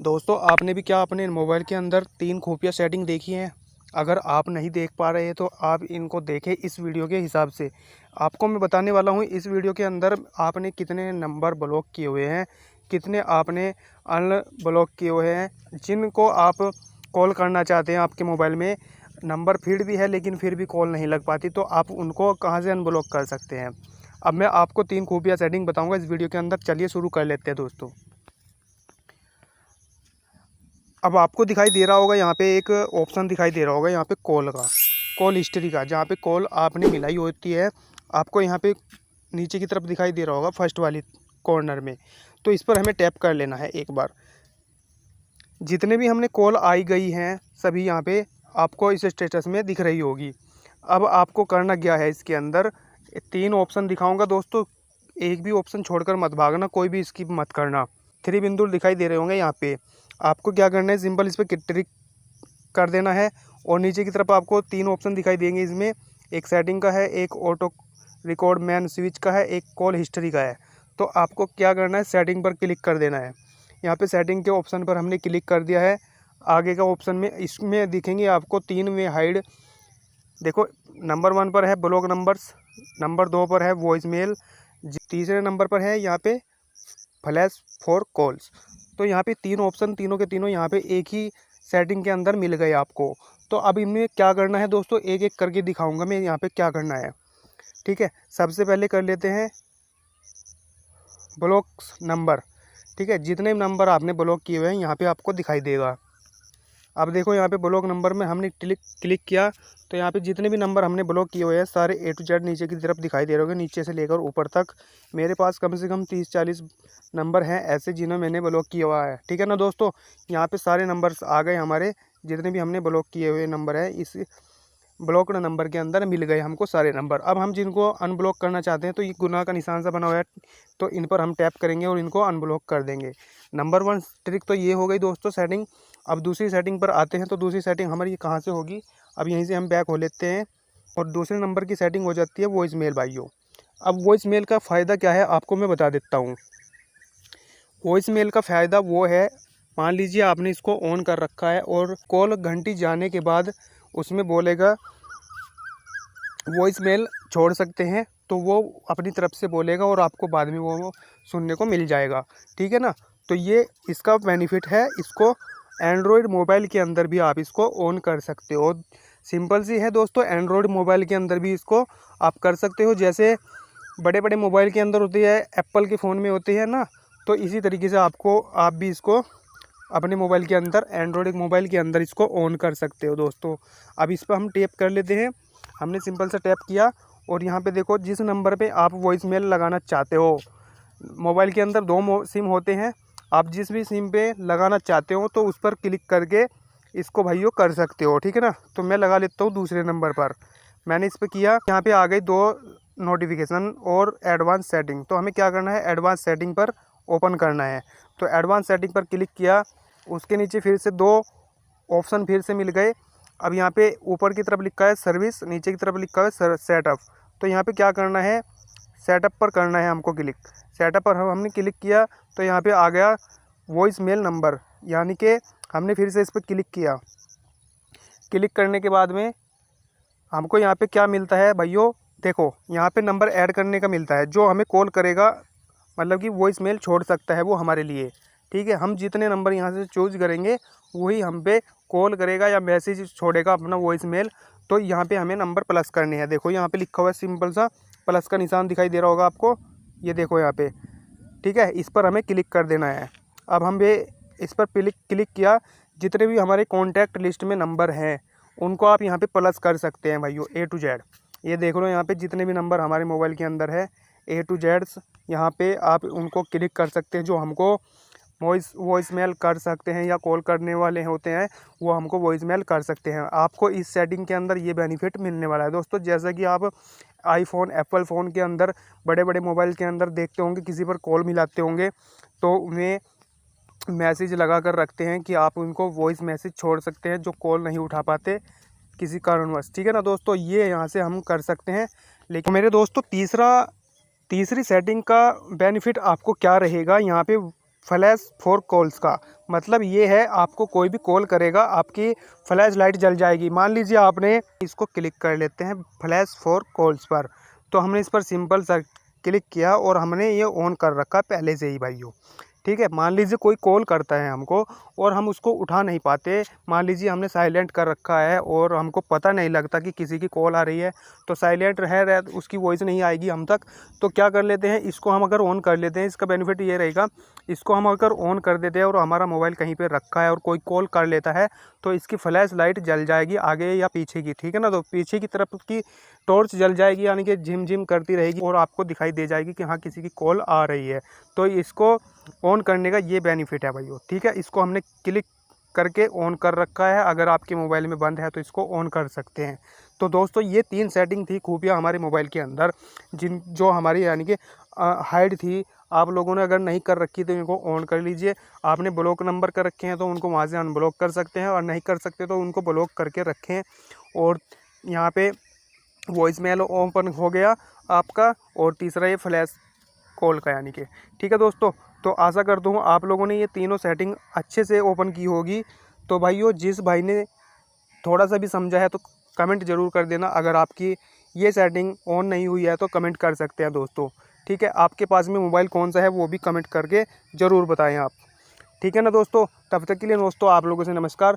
दोस्तों, आपने भी क्या अपने मोबाइल के अंदर 3 खुफिया सेटिंग देखी हैं? अगर आप नहीं देख पा रहे हैं तो आप इनको देखें इस वीडियो के हिसाब से। आपको मैं बताने वाला हूँ इस वीडियो के अंदर आपने कितने नंबर ब्लॉक किए हुए हैं, कितने आपने अनब्लॉक किए हुए हैं, जिनको आप कॉल करना चाहते हैं आपके मोबाइल में नंबर फीड भी है लेकिन फिर भी कॉल नहीं लग पाती, तो आप उनको कहाँ से अनब्लॉक कर सकते हैं। अब मैं आपको 3 खुफिया सेटिंग बताऊँगा इस वीडियो के अंदर। चलिए शुरू कर लेते हैं दोस्तों। अब आपको दिखाई दे रहा होगा यहाँ पे एक ऑप्शन दिखाई दे रहा होगा यहाँ पे कॉल हिस्ट्री का, जहाँ पे कॉल आपने मिलाई होती है आपको यहाँ पे नीचे की तरफ दिखाई दे रहा होगा फर्स्ट वाली कॉर्नर में। तो इस पर हमें टैप कर लेना है एक बार। जितने भी हमने कॉल आई गई हैं सभी यहाँ पे आपको इस स्टेटस में दिख रही होगी। अब आपको करना क्या है, इसके अंदर 3 ऑप्शन दिखाऊंगा दोस्तों, एक भी ऑप्शन छोड़कर मत भागना, कोई भी स्किप मत करना। 3 बिंदु दिखाई दे रहे होंगे यहाँ पे। आपको क्या करना है, सिंपल इस पर क्लिक कर देना है और नीचे की तरफ आपको 3 ऑप्शन दिखाई देंगे। इसमें एक सेटिंग का है, एक ऑटो रिकॉर्ड मैन स्विच का है, एक कॉल हिस्ट्री का है। तो आपको क्या करना है, सेटिंग पर क्लिक कर देना है। यहाँ पे सेटिंग के ऑप्शन पर हमने क्लिक कर दिया है। आगे का ऑप्शन में इसमें दिखेंगे आपको 3 में हाइड। देखो, नंबर 1 पर है ब्लॉक नंबर्स, नंबर 2 पर है वॉइस मेल, तीसरे नंबर पर है यहाँ पे फ्लैश फॉर कॉल्स। तो यहाँ पे 3 ऑप्शन, तीनों के तीनों यहाँ पे एक ही सेटिंग के अंदर मिल गए आपको। तो अब इनमें क्या करना है दोस्तों, एक एक करके दिखाऊंगा मैं यहाँ पे क्या करना है। ठीक है, सबसे पहले कर लेते हैं ब्लॉक नंबर। ठीक है, जितने नंबर आपने ब्लॉक किए हुए हैं यहाँ पे आपको दिखाई देगा। अब देखो यहाँ पे ब्लॉक नंबर में हमने क्लिक किया तो यहाँ पे जितने भी नंबर हमने ब्लॉक किए हुए हैं सारे A to Z नीचे की तरफ दिखाई दे रहे होंगे, नीचे से लेकर ऊपर तक। मेरे पास कम से कम 30-40 नंबर हैं ऐसे जिन्हें मैंने ब्लॉक किया हुआ है। ठीक है ना दोस्तों, यहाँ पे सारे नंबर्स आ गए हमारे, जितने भी हमने ब्लॉक किए हुए नंबर हैं इस ब्लॉक्ड नंबर के अंदर मिल गए हमको सारे नंबर। अब हम जिनको अनब्लॉक करना चाहते हैं तो ये गुना का निशान सा बना हुआ है, तो इन पर हम टैप करेंगे और इनको अनब्लॉक कर देंगे। नंबर 1 ट्रिक तो ये हो गई दोस्तों सेटिंग। अब दूसरी सेटिंग पर आते हैं, तो दूसरी सेटिंग हमारी कहाँ से होगी, अब यहीं से हम बैक हो लेते हैं और दूसरे नंबर की सेटिंग हो जाती है वॉइस मेल भाइयों। अब वॉइस मेल का फ़ायदा क्या है आपको मैं बता देता हूँ। वॉइस मेल का फ़ायदा वो है, मान लीजिए आपने इसको ऑन कर रखा है और कॉल घंटी जाने के बाद उसमें बोलेगा वॉइस मेल छोड़ सकते हैं, तो वो अपनी तरफ से बोलेगा और आपको बाद में वो सुनने को मिल जाएगा। ठीक है ना, तो ये इसका बेनिफिट है। इसको एंड्रॉयड मोबाइल के अंदर भी आप इसको ऑन कर सकते हो। सिंपल सी है दोस्तों, एंड्रॉयड मोबाइल के अंदर भी इसको आप कर सकते हो। जैसे बड़े बड़े मोबाइल के अंदर होती है, एप्पल के फ़ोन में होती है ना, तो इसी तरीके से आप भी इसको अपने मोबाइल के अंदर, एंड्रॉयड मोबाइल के अंदर इसको ऑन कर सकते हो दोस्तों। अब इस पर हम टैप कर लेते हैं। हमने सिंपल सा टैप किया और यहाँ पे देखो जिस नंबर पे आप वॉइस मेल लगाना चाहते हो, मोबाइल के अंदर 2 सिम होते हैं, आप जिस भी सिम पे लगाना चाहते हो तो उस पर क्लिक करके इसको भाइयों कर सकते हो। ठीक है ना, तो मैं लगा लेता हूँ दूसरे नंबर पर। मैंने इस पर किया, यहाँ पे आ गई 2 नोटिफिकेशन और एडवांस सेटिंग। तो हमें क्या करना है, एडवांस सेटिंग पर ओपन करना है। तो एडवांस सेटिंग पर क्लिक किया, उसके नीचे फिर से 2 ऑप्शन फिर से मिल गए। अब यहाँ पे ऊपर की तरफ लिखा है सर्विस, नीचे की तरफ लिखा है सेटअप। तो यहाँ पे क्या करना है, सेटअप पर करना है हमको क्लिक। सेटअप पर हमने क्लिक किया तो यहाँ पे आ गया वॉइस मेल नंबर, यानी कि हमने फिर से इस पर क्लिक किया। क्लिक करने के बाद में हमको यहाँ पे क्या मिलता है भाइयों, देखो यहाँ पे नंबर ऐड करने का मिलता है। जो हमें कॉल करेगा, मतलब कि वॉइस मेल छोड़ सकता है वो हमारे लिए। ठीक है, हम जितने नंबर यहाँ से चूज करेंगे वही हम पे कॉल करेगा या मैसेज छोड़ेगा अपना वॉइस मेल। तो यहाँ पे हमें नंबर प्लस करने हैं। देखो यहाँ पे लिखा हुआ है सिंपल सा प्लस का निशान दिखाई दे रहा होगा आपको, ये देखो यहाँ पे। ठीक है, इस पर हमें क्लिक कर देना है। अब हम भी इस पर क्लिक किया, जितने भी हमारे कॉन्टैक्ट लिस्ट में नंबर हैं उनको आप यहाँ पे प्लस कर सकते हैं भाइयों, A to Z। ये देख लो यहाँ पे जितने भी नंबर हमारे मोबाइल के अंदर है A to Z, यहाँ पे आप उनको क्लिक कर सकते हैं। जो हमको वॉइस मेल कर सकते हैं या कॉल करने वाले होते हैं वो हमको वॉइस मेल कर सकते हैं। आपको इस सेटिंग के अंदर ये बेनिफिट मिलने वाला है दोस्तों। जैसा कि आप आईफोन, एप्पल फ़ोन के अंदर, बड़े बड़े मोबाइल के अंदर देखते होंगे, किसी पर कॉल मिलाते होंगे तो उन्हें मैसेज लगा कर रखते हैं कि आप उनको वॉइस मैसेज छोड़ सकते हैं जो कॉल नहीं उठा पाते किसी कारणवश। ठीक है ना दोस्तों, ये यहाँ से हम कर सकते हैं। लेकिन मेरे दोस्तों तीसरी सेटिंग का बेनिफिट आपको क्या रहेगा, यहाँ पे फ्लैश फॉर कॉल्स का मतलब ये है, आपको कोई भी कॉल करेगा आपकी फ्लैश लाइट जल जाएगी। मान लीजिए आपने इसको क्लिक कर लेते हैं फ्लैश फॉर कॉल्स पर, तो हमने इस पर सिंपल सा क्लिक किया और हमने ये ऑन कर रखा पहले से ही भाइयों। ठीक है, मान लीजिए कोई कॉल करता है हमको और हम उसको उठा नहीं पाते, मान लीजिए हमने साइलेंट कर रखा है और हमको पता नहीं लगता कि किसी की कॉल आ रही है, तो साइलेंट रह उसकी वॉइस नहीं आएगी हम तक। तो क्या कर लेते हैं, इसको हम अगर ऑन कर लेते हैं, इसका बेनिफिट ये रहेगा, इसको हम अगर ऑन कर देते हैं और हमारा मोबाइल कहीं पर रखा है और कोई कॉल कर लेता है तो इसकी फ्लैश लाइट जल जाएगी आगे या पीछे की। ठीक है ना, तो पीछे की तरफ की टॉर्च जल जाएगी, यानी कि झिम झिम करती रहेगी और आपको दिखाई दे जाएगी कि हाँ किसी की कॉल आ रही है। तो इसको ऑन करने का ये बेनिफिट है भाइयों। ठीक है, इसको हमने क्लिक करके ऑन कर रखा है, अगर आपके मोबाइल में बंद है तो इसको ऑन कर सकते हैं। तो दोस्तों ये 3 सेटिंग थी खूबियाँ हमारे मोबाइल के अंदर, जो हमारी यानी कि हाइड थी। आप लोगों ने अगर नहीं कर रखी तो इनको ऑन कर लीजिए। आपने ब्लॉक नंबर कर रखे हैं तो उनको वहाँ से अनब्लॉक कर सकते हैं, और नहीं कर सकते तो उनको ब्लॉक करके रखें। और यहाँ पे वॉइस मेल ओपन हो गया आपका, और तीसरा ये फ्लैश कॉल का यानी कि। ठीक है दोस्तों, तो आशा करता हूँ आप लोगों ने ये तीनों सेटिंग अच्छे से ओपन की होगी। तो भाइयों जिस भाई ने थोड़ा सा भी समझा है तो कमेंट ज़रूर कर देना। अगर आपकी ये सेटिंग ऑन नहीं हुई है तो कमेंट कर सकते हैं दोस्तों। ठीक है, आपके पास में मोबाइल कौन सा है वो भी कमेंट करके ज़रूर बताएं आप। ठीक है ना दोस्तों, तब तक के लिए दोस्तों आप लोगों से नमस्कार।